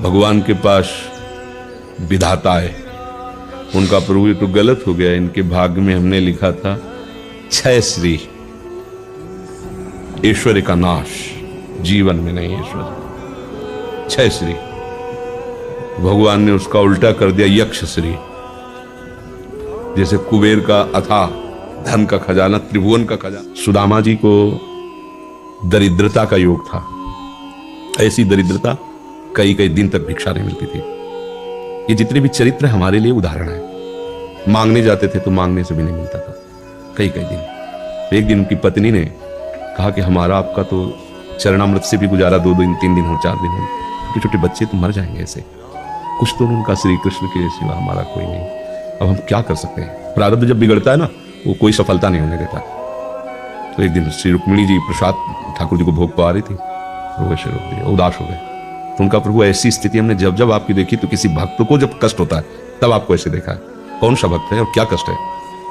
भगवान के पास विधाता है, उनका प्रभु ये तो गलत हो गया, इनके भाग्य में हमने लिखा था 6 श्री, ऐश्वर्य का नाश, जीवन में नहीं ऐश्वर्य, 6 श्री। भगवान ने उसका उल्टा कर दिया यक्ष श्री। जैसे कुबेर का अथाह धन का खजाना, त्रिभुवन का खजाना। सुदामा जी को दरिद्रता का योग था, ऐसी दरिद्रता कई कई दिन तक भिक्षा नहीं मिलती थी। ये जितने भी चरित्र हमारे लिए उदाहरण है। मांगने जाते थे तो मांगने से भी नहीं मिलता था कई कई दिन। एक दिन उनकी पत्नी ने कहा कि हमारा आपका तो चरणामृत से भी गुजारा 2 दिन 3 दिन हो 4 दिन हो, छोटे छोटे बच्चे तो मर जाएंगे ऐसे, कुछ तो उनका श्री कृष्ण के सिवा हमारा कोई नहीं, अब हम क्या कर सकते हैं। प्रारब्ध जब बिगड़ता है ना, वो कोई सफलता नहीं होने देता। तो एक दिन श्री रुक्मिणी जी प्रसाद ठाकुर जी को भोग पा रही थी, वो वैसे रोक दिया, उदास हो गए। तो उनका प्रभु ऐसी स्थिति हमने जब जब आपकी देखी, तो किसी भक्त को जब कष्ट होता है तब आपको ऐसे देखा है। कौन सा भक्त है और क्या कष्ट है?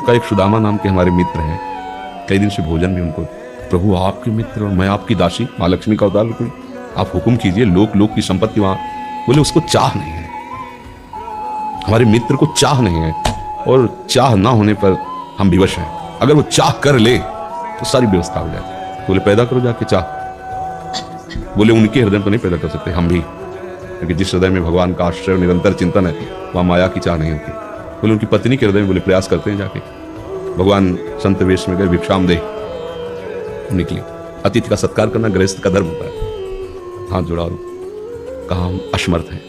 तो एक सुदामा नाम के हमारे मित्र हैं, कई दिन से भोजन भी उनको, प्रभु आपके मित्र और मैं आपकी दासी, माँ लक्ष्मी का अवतार रुक्मिणी, आप हुक्म कीजिए, लोक की संपत्ति वहां। बोले उसको चाह नहीं है, हमारे मित्र को चाह नहीं है, और चाह ना होने पर हम विवश हैं। अगर वो चाह कर ले तो सारी व्यवस्था हो जाती। बोले पैदा करो जाके चाह। बोले उनके हृदय तो नहीं पैदा कर सकते, हम भी, क्योंकि जिस हृदय में भगवान का आश्रय निरंतर चिंतन है वहां माया की चाह नहीं होती। बोले उनकी पत्नी के हृदय में, बोले प्रयास करते हैं जाके। भगवान संत वेश में गए, भिक्षाम दे निकली। अतिथि का सत्कार करना गृहस्थ का धर्म होता है। हाथ जोड़ा और कहा हम असमर्थ हैं,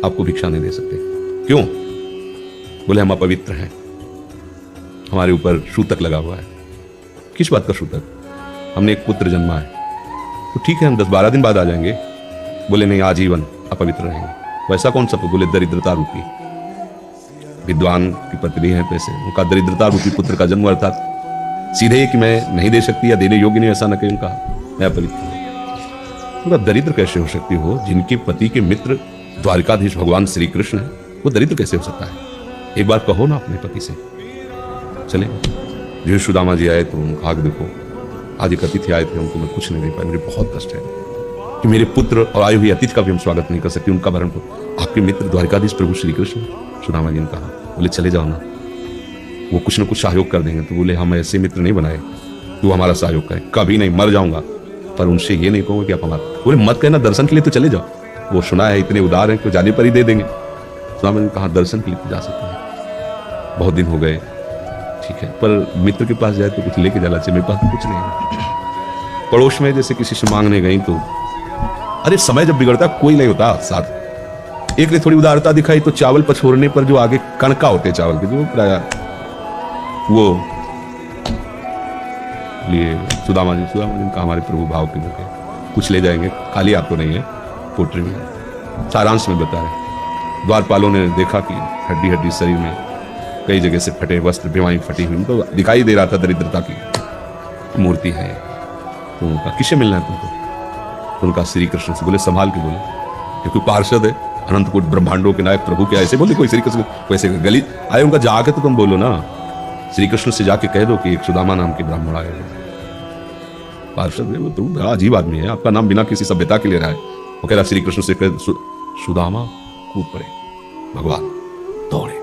आपको भिक्षा नहीं दे सकते। क्यों? बोले हम अपवित्र हैं, हमारे ऊपर सूतक लगा हुआ है। किस बात का सूतक? हमने एक पुत्र जन्मा है। तो ठीक है हम 10-12 दिन बाद आ जाएंगे। बोले नहीं, आजीवन अपवित्र रहेंगे। वैसा कौन सा? बोले दरिद्रता रूपी, विद्वान की पत्नी है, पैसे, उनका दरिद्रता रूपी पुत्र का जन्म, अर्थात सीधे कि मैं नहीं दे सकती या देने योग्य नहीं, ऐसा न कहीं कहा, मैं अपवित्र हूं। उनका दरिद्र कैसे हो सकती हो? जिनके पति के मित्र द्वारिकाधीश भगवान श्री कृष्ण है, वो दरिद्र कैसे हो सकता है? एक बार कहो ना अपने पति से। चले जो सुदामा जी आए तो उन्होंने कहा, देखो आज एक अतिथि आए थे, उनको मैं कुछ नहीं दे पाया, मुझे बहुत कष्ट है कि मेरे पुत्र और आए हुए अतिथि का भी हम स्वागत नहीं कर सकते, उनका भरण को। आपके मित्र द्वारिकाधीश प्रभु श्री कृष्ण, सुदामा जी ने कहा। बोले चले जाओ ना, वो कुछ न कुछ सहयोग कर देंगे। तो बोले हम ऐसे मित्र नहीं बनाए तो हमारा सहयोग करे, कभी नहीं, मर जाऊंगा पर उनसे ये नहीं कहूंगा कि आप हमारा। बोले मत कहना, दर्शन के लिए तो चले जाओ, वो सुना है इतने उदार हैं कि जाने पर ही दे देंगे। सुदामा जी ने कहा दर्शन के लिए तो जा सकते हैं, बहुत दिन हो गए, ठीक है, पर मित्र के पास जाए तो कुछ लेके जाना चाहिए, मेरे पास तो कुछ नहीं है। पड़ोस में जैसे किसी से मांगने गई तो, अरे समय जब बिगड़ता कोई नहीं होता साथ। एक ने थोड़ी उदारता दिखाई तो चावल पछोड़ने पर जो आगे कणका होते चावल के, जो प्राय वो लिए सुदामा जी का हमारे प्रभु भाव के होते, कुछ ले जाएंगे, खाली आपको नहीं है, पोटरी में। सारांश में बता रहे, द्वारपालों ने देखा कि हड्डी हड्डी शरीर में कई जगह से फटे वस्त्र, बीमारी फटी हुई, तो दिखाई दे रहा था दरिद्रता की मूर्ति है। तो उनका किसे मिलना है तुमको? तो उनका श्री कृष्ण से। बोले संभाल के बोले, क्योंकि पार्षद है, अनंत कोटि ब्रह्मांडों के नायक प्रभु के ऐसे बोले, कोई श्री कृष्ण वैसे गली आए, उनका जाके तो तुम बोलो ना, श्री कृष्ण से जाके कह दो कि एक सुदामा नाम के ब्राह्मण आए। पार्षद है वो, तो बड़ा अजीब आदमी है, आपका नाम बिना किसी सभ्यता के ले रहा है। वो कह रहा श्री कृष्ण से कह, सुदामा कूद पड़े, भगवान दौड़े।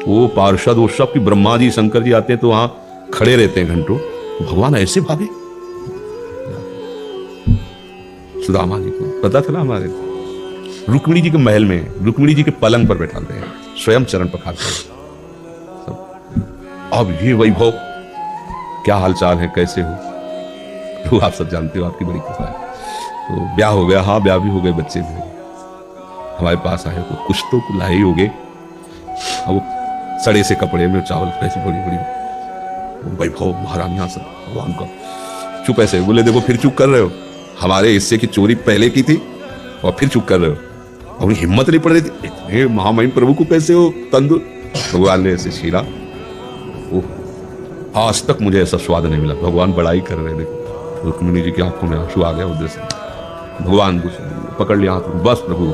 वो पार्षद, वो सब की ब्रह्मा जी शंकर जी आते हैं तो वहां खड़े रहते हैं घंटों, भगवान ऐसे भागे। सुदामा जी को पता था ना, हमारे रुक्मिणी जी के महल में, रुक्मिणी जी के पलंग पर बैठाते हैं, स्वयं चरण पखारते हैं। अब ये वैभव, क्या हालचाल है, कैसे हो? तो आप सब जानते हो, आपकी बड़ी कृपा है। तो ब्याह हो गया, हाँ ब्याह भी हो गए, बच्चे भी हो गए। हमारे पास आए तो कुछ तो लाए हो गए, और वो सड़े से कपड़े में चावल, पैसे बड़ी बड़ी वैभव, महारानियां सब भगवान का। चुप ऐसे बोले, देखो फिर चुप कर रहे हो, हमारे हिस्से की चोरी पहले की थी और फिर चुप कर रहे हो। और हिम्मत नहीं पड़ रही थी, इतने महामहिम प्रभु को कैसे हो तंदुर। भगवान ने ऐसे छीला, आज तक मुझे ऐसा स्वाद नहीं मिला। भगवान बड़ाई कर रहे, देखो रुक्मिणी जी की आंखों में आंसू आ गया उधर से। भगवान पकड़ लिया हाथ, बस प्रभु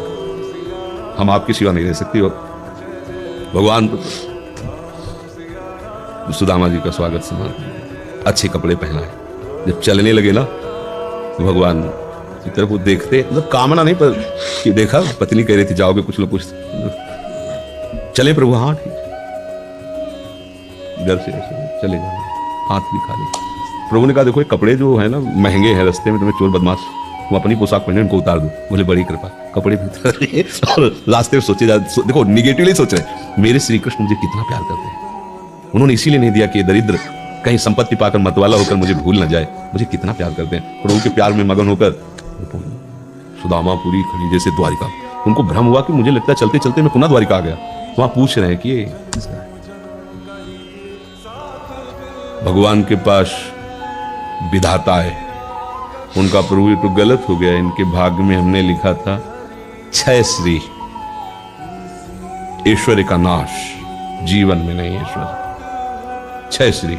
हम आपकी सेवा नहीं रह सकती। और भगवान सुदामा जी का स्वागत समान, अच्छे कपड़े पहनाए। जब चलने लगे ना तो भगवान इस तरफ वो देखते, मतलब कामना नहीं, पर कि देखा पत्नी कह रही थी जाओगे कुछ लोग कुछ चले प्रभु, हाँ ठीक, घर से ऐसे चले जाना, हाथ भी खाली। प्रभु ने कहा देखो ये कपड़े जो है ना महंगे हैं, रास्ते में तुम्हें चोर बदमाश तुम अपनी पोशाक पहने उनको उतार दो। बोले बड़ी कृपा, कपड़े भी उतार दिए और रास्ते में सोचे देखो निगेटिवली सोच रहे, मेरे श्री कृष्ण मुझे कितना प्यार करते हैं, उन्होंने इसीलिए नहीं दिया कि दरिद्र कहीं संपत्ति पाकर मतवाला होकर मुझे भूल न जाए, मुझे कितना प्यार करते हैं। प्रभु के प्यार में मगन होकर सुदामा पूरी खड़ी जैसे द्वारिका, उनको भ्रम हुआ कि मुझे लगता है चलते चलते मैं पुनः द्वारिका आ गया। वहां पूछ रहे हैं कि ये भगवान के पास विधाता है, उनका प्रभु ये तो गलत हो गया, इनके भाग्य में हमने लिखा था क्षय श्री, ऐश्वर्य का नाश, जीवन में नहीं ऐश्वर्य, क्षय श्री।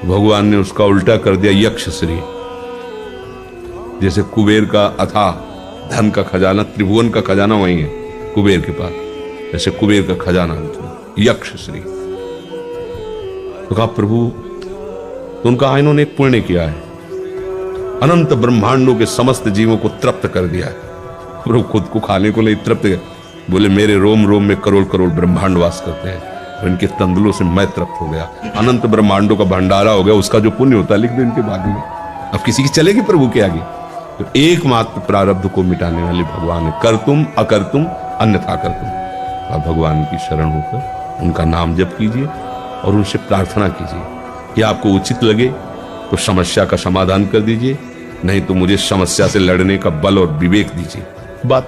भगवान ने उसका उल्टा कर दिया यक्ष श्री। जैसे कुबेर का अथाह धन का खजाना, त्रिभुवन का खजाना वही है कुबेर के पास, जैसे कुबेर का खजाना यक्ष श्री। तो कहा प्रभु, तो उनका इन्होंने एक पुण्य किया है, अनंत ब्रह्मांडों के समस्त जीवों को तृप्त कर दिया है। प्रभु खुद को खाने को नहीं तृप्त है, बोले मेरे रोम रोम में करोड़ करोड़ ब्रह्मांड वास करते हैं, तो इनके तंदुलों से मैं तृप्त हो गया, अनंत ब्रह्मांडों का भंडारा हो गया, उसका जो पुण्य होता है लिख दो इनके भाग्य में। अब किसी की चलेगी प्रभु के आगे? तो एकमात्र प्रारब्ध को मिटाने वाले भगवान है, कर तुम अकर तुम अन्यथा कर तुम। आप भगवान की शरण होकर उनका नाम जप कीजिए और उनसे प्रार्थना कीजिए कि आपको उचित लगे तो समस्या का समाधान कर दीजिए, नहीं तो मुझे समस्या से लड़ने का बल और विवेक दीजिए। बात